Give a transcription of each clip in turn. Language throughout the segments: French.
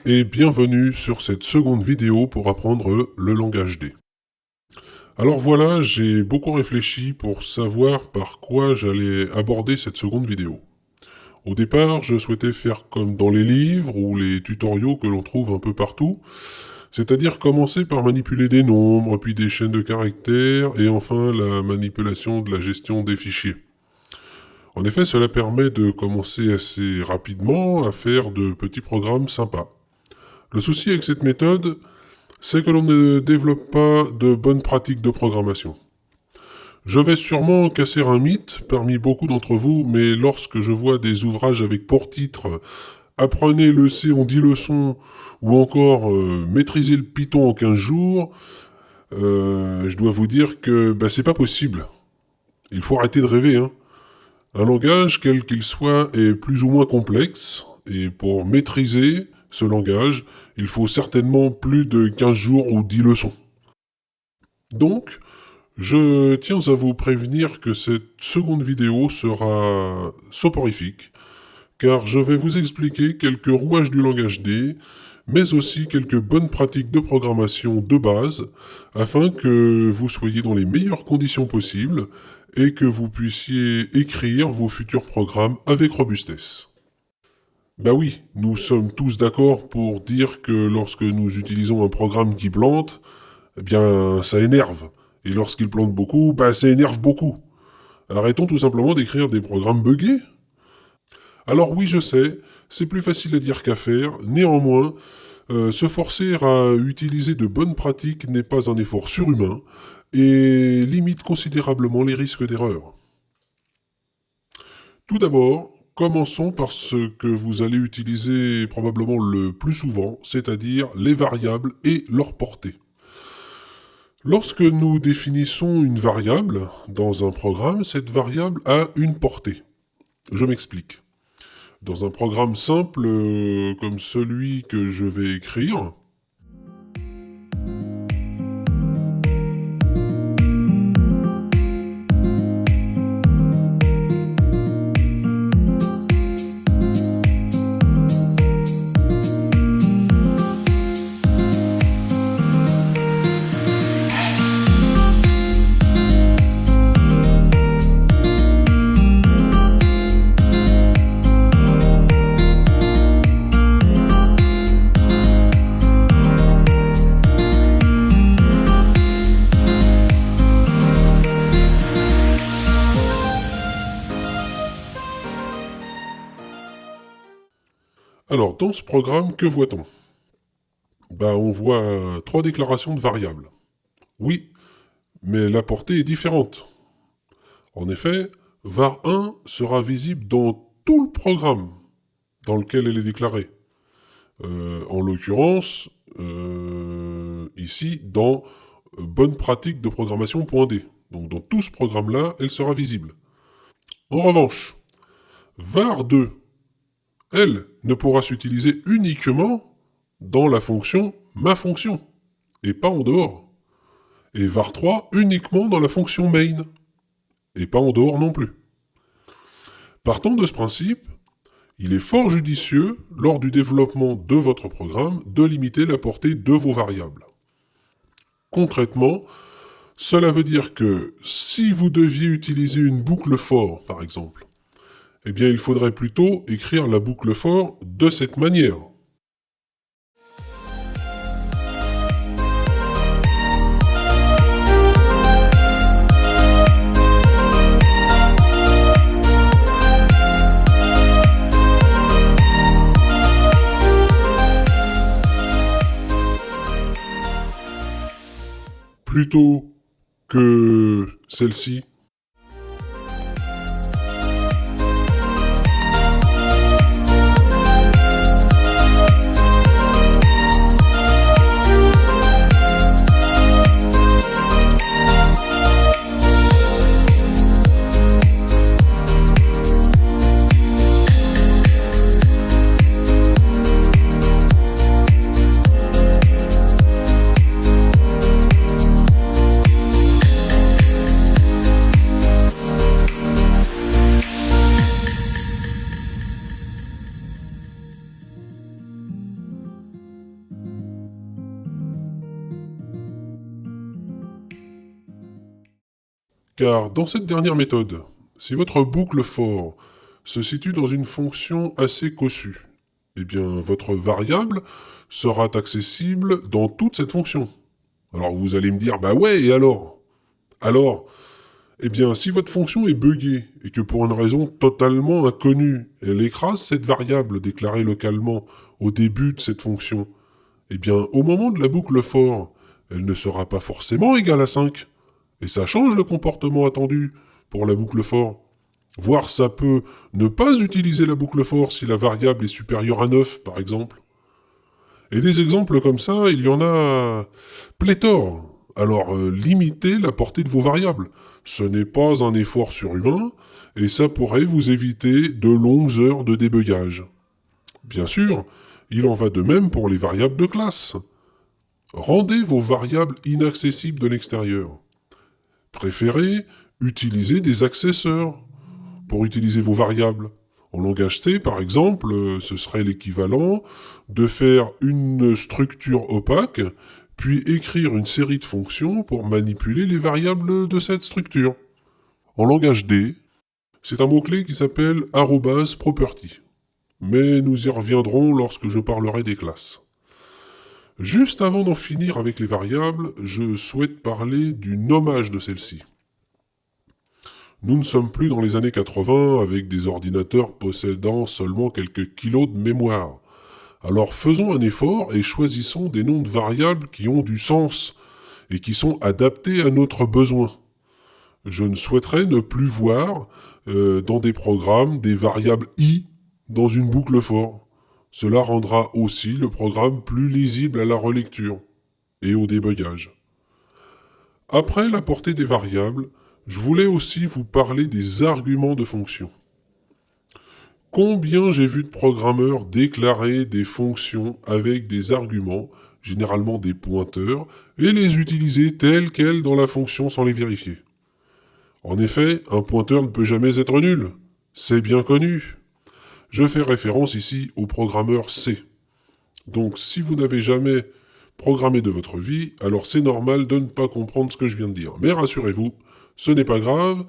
et bienvenue sur cette seconde vidéo pour apprendre le langage D. Alors voilà, j'ai beaucoup réfléchi pour savoir par quoi j'allais aborder cette seconde vidéo. Au départ, je souhaitais faire comme dans les livres ou les tutoriaux que l'on trouve un peu partout, c'est-à-dire commencer par manipuler des nombres, puis des chaînes de caractères, et enfin la manipulation de la gestion des fichiers. En effet, cela permet de commencer assez rapidement à faire de petits programmes sympas. Le souci avec cette méthode, c'est que l'on ne développe pas de bonnes pratiques de programmation. Je vais sûrement casser un mythe parmi beaucoup d'entre vous, mais lorsque je vois des ouvrages avec pour titre « Apprenez le C en 10 leçons » ou encore « Maîtrisez le Python en 15 jours », je dois vous dire que c'est pas possible. Il faut arrêter de rêver, hein. Un langage, quel qu'il soit, est plus ou moins complexe, et pour maîtriser ce langage, il faut certainement plus de 15 jours ou 10 leçons. Donc, je tiens à vous prévenir que cette seconde vidéo sera soporifique, car je vais vous expliquer quelques rouages du langage D, mais aussi quelques bonnes pratiques de programmation de base, afin que vous soyez dans les meilleures conditions possibles et que vous puissiez écrire vos futurs programmes avec robustesse. Bah oui, nous sommes tous d'accord pour dire que lorsque nous utilisons un programme qui plante, eh bien ça énerve. Et lorsqu'il plante beaucoup, ça énerve beaucoup. Arrêtons tout simplement d'écrire des programmes buggés. Alors oui, je sais, c'est plus facile à dire qu'à faire, néanmoins, se forcer à utiliser de bonnes pratiques n'est pas un effort surhumain et limite considérablement les risques d'erreur. Tout d'abord, commençons par ce que vous allez utiliser probablement le plus souvent, c'est-à-dire les variables et leur portée. Lorsque nous définissons une variable dans un programme, cette variable a une portée. Je m'explique. Dans un programme simple comme celui que je vais écrire, alors, dans ce programme, que voit-on? On voit 3 déclarations de variables. Oui, mais la portée est différente. En effet, var1 sera visible dans tout le programme dans lequel elle est déclarée. En l'occurrence, ici, dans bonne pratique de programmation.d. Donc dans tout ce programme-là, elle sera visible. En revanche, var2, elle, ne pourra s'utiliser uniquement dans la fonction maFonction, et pas en dehors. Et var3 uniquement dans la fonction main, et pas en dehors non plus. Partant de ce principe, il est fort judicieux, lors du développement de votre programme, de limiter la portée de vos variables. Concrètement, cela veut dire que si vous deviez utiliser une boucle for, par exemple, eh bien il faudrait plutôt écrire la boucle for de cette manière. Plutôt que celle-ci. Car dans cette dernière méthode, si votre boucle for se situe dans une fonction assez cossue, eh bien votre variable sera accessible dans toute cette fonction. Alors vous allez me dire, bah ouais, et alors? Alors, eh bien si votre fonction est buggée et que pour une raison totalement inconnue, elle écrase cette variable déclarée localement au début de cette fonction, eh bien au moment de la boucle for, elle ne sera pas forcément égale à 5. Et ça change le comportement attendu pour la boucle for. Voire ça peut ne pas utiliser la boucle for si la variable est supérieure à 9, par exemple. Et des exemples comme ça, il y en a pléthore. Alors limitez la portée de vos variables. Ce n'est pas un effort surhumain, et ça pourrait vous éviter de longues heures de débugage. Bien sûr, il en va de même pour les variables de classe. Rendez vos variables inaccessibles de l'extérieur. Préférez utiliser des accesseurs pour utiliser vos variables. En langage C, par exemple, ce serait l'équivalent de faire une structure opaque, puis écrire une série de fonctions pour manipuler les variables de cette structure. En langage D, c'est un mot-clé qui s'appelle @property. Mais nous y reviendrons lorsque je parlerai des classes. Juste avant d'en finir avec les variables, je souhaite parler du nommage de celles-ci. Nous ne sommes plus dans les années 80 avec des ordinateurs possédant seulement quelques kilos de mémoire. Alors faisons un effort et choisissons des noms de variables qui ont du sens et qui sont adaptés à notre besoin. Je ne souhaiterais ne plus voir dans des programmes des variables i dans une boucle for. Cela rendra aussi le programme plus lisible à la relecture et au débugage. Après la portée des variables, je voulais aussi vous parler des arguments de fonctions. Combien j'ai vu de programmeurs déclarer des fonctions avec des arguments, généralement des pointeurs, et les utiliser telles quelles dans la fonction sans les vérifier. En effet, un pointeur ne peut jamais être nul. C'est bien connu. Je fais référence ici au programmeur C. Donc si vous n'avez jamais programmé de votre vie, alors c'est normal de ne pas comprendre ce que je viens de dire. Mais rassurez-vous, ce n'est pas grave,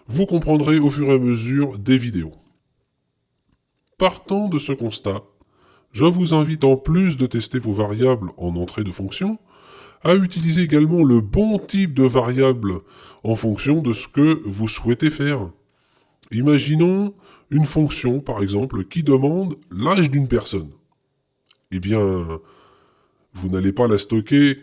vous comprendrez au fur et à mesure des vidéos. Partant de ce constat, je vous invite en plus de tester vos variables en entrée de fonction, à utiliser également le bon type de variable en fonction de ce que vous souhaitez faire. Imaginons une fonction, par exemple, qui demande l'âge d'une personne. Eh bien, vous n'allez pas la stocker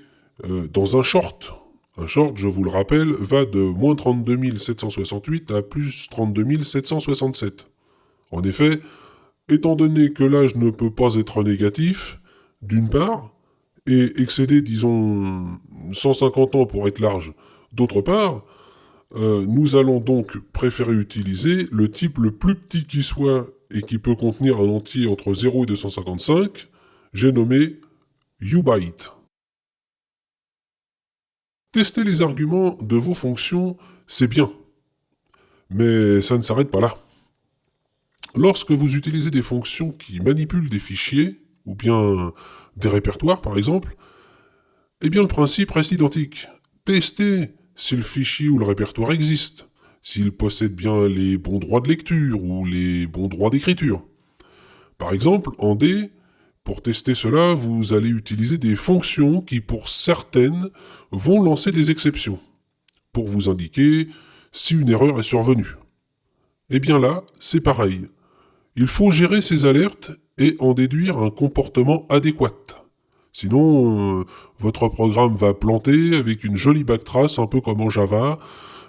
dans un short. Un short, je vous le rappelle, va de moins 32 768 à plus 32 767. En effet, étant donné que l'âge ne peut pas être négatif, d'une part, et excéder, disons, 150 ans pour être large, d'autre part, nous allons donc préférer utiliser le type le plus petit qui soit et qui peut contenir un entier entre 0 et 255, j'ai nommé ubyte. Tester les arguments de vos fonctions, c'est bien, mais ça ne s'arrête pas là. Lorsque vous utilisez des fonctions qui manipulent des fichiers, ou bien des répertoires par exemple, eh bien le principe reste identique. Testez si le fichier ou le répertoire existe, s'il possède bien les bons droits de lecture ou les bons droits d'écriture. Par exemple, en D, pour tester cela, vous allez utiliser des fonctions qui, pour certaines, vont lancer des exceptions, pour vous indiquer si une erreur est survenue. Eh bien là, c'est pareil. Il faut gérer ces alertes et en déduire un comportement adéquat. Sinon, votre programme va planter avec une jolie backtrace, un peu comme en Java,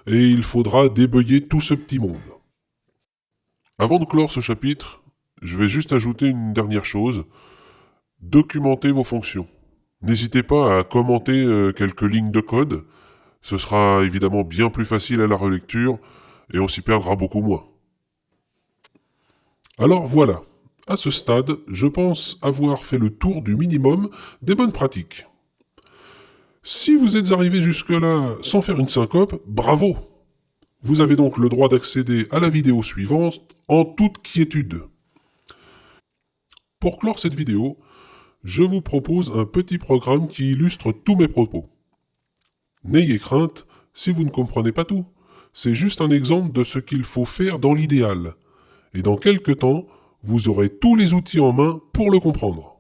et il faudra débugger tout ce petit monde. Avant de clore ce chapitre, je vais juste ajouter une dernière chose. Documentez vos fonctions. N'hésitez pas à commenter quelques lignes de code. Ce sera évidemment bien plus facile à la relecture et on s'y perdra beaucoup moins. Alors voilà, à ce stade, je pense avoir fait le tour du minimum des bonnes pratiques. Si vous êtes arrivé jusque-là sans faire une syncope, bravo! Vous avez donc le droit d'accéder à la vidéo suivante en toute quiétude. Pour clore cette vidéo, je vous propose un petit programme qui illustre tous mes propos. N'ayez crainte si vous ne comprenez pas tout. C'est juste un exemple de ce qu'il faut faire dans l'idéal. Et dans quelques temps, vous aurez tous les outils en main pour le comprendre.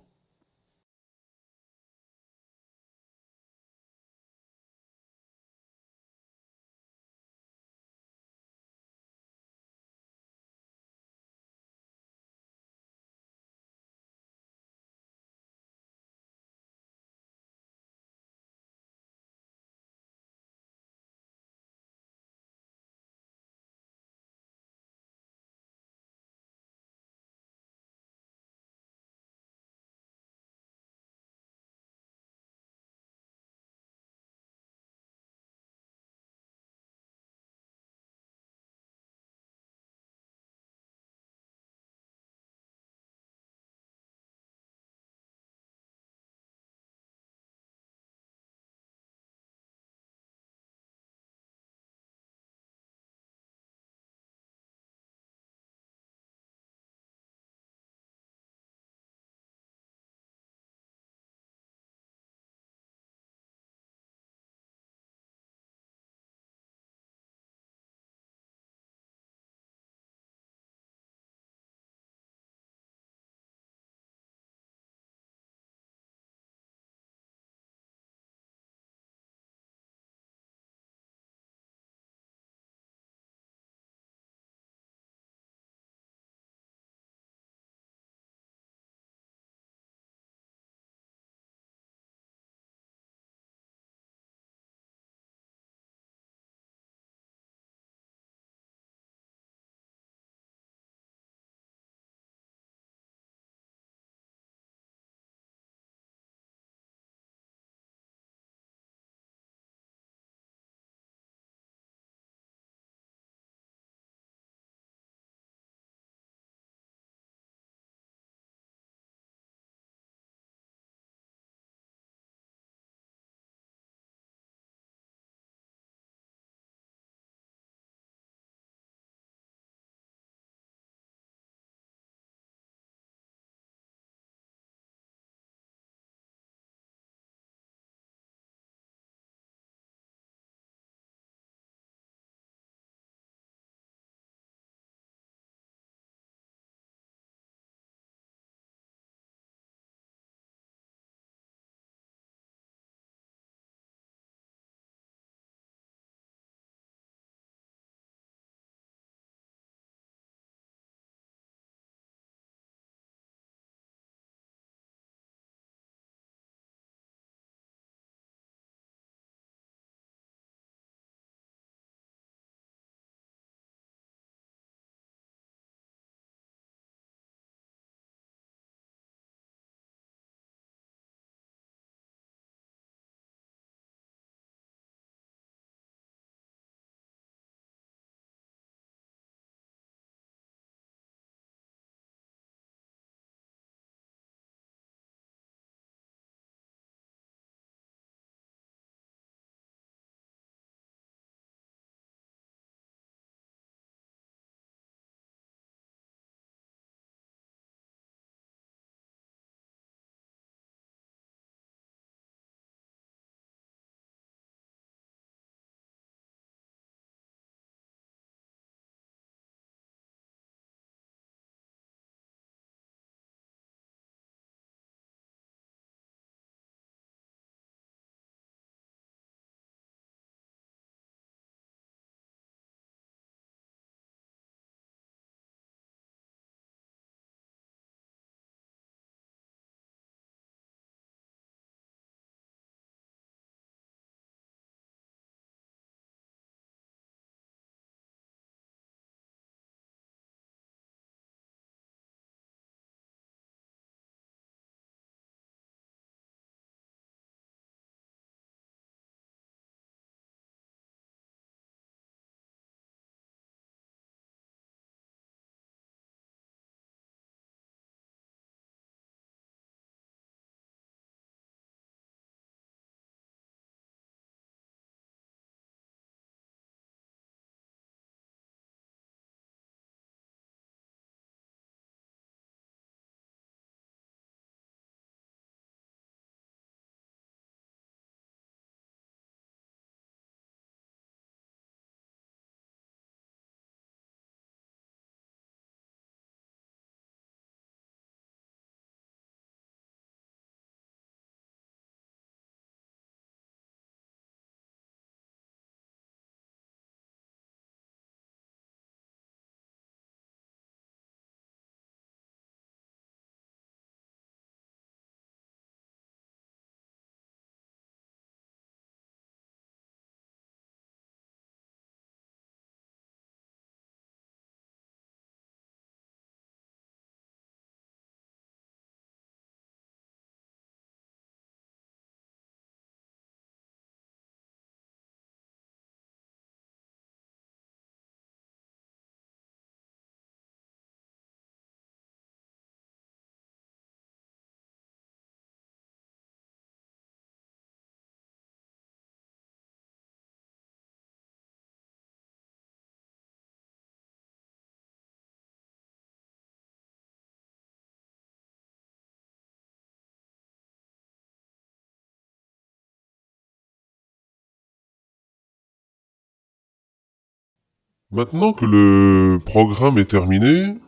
Maintenant que le programme est terminé,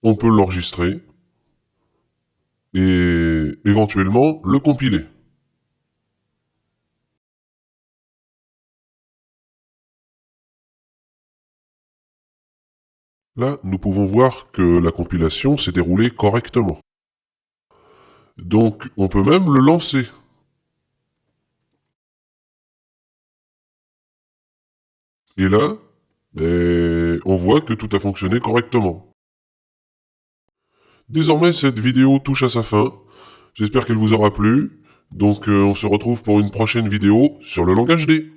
on peut l'enregistrer et éventuellement le compiler. Là, nous pouvons voir que la compilation s'est déroulée correctement. Donc, on peut même le lancer. Et là, on voit que tout a fonctionné correctement. Désormais, cette vidéo touche à sa fin. J'espère qu'elle vous aura plu. Donc, on se retrouve pour une prochaine vidéo sur le langage D.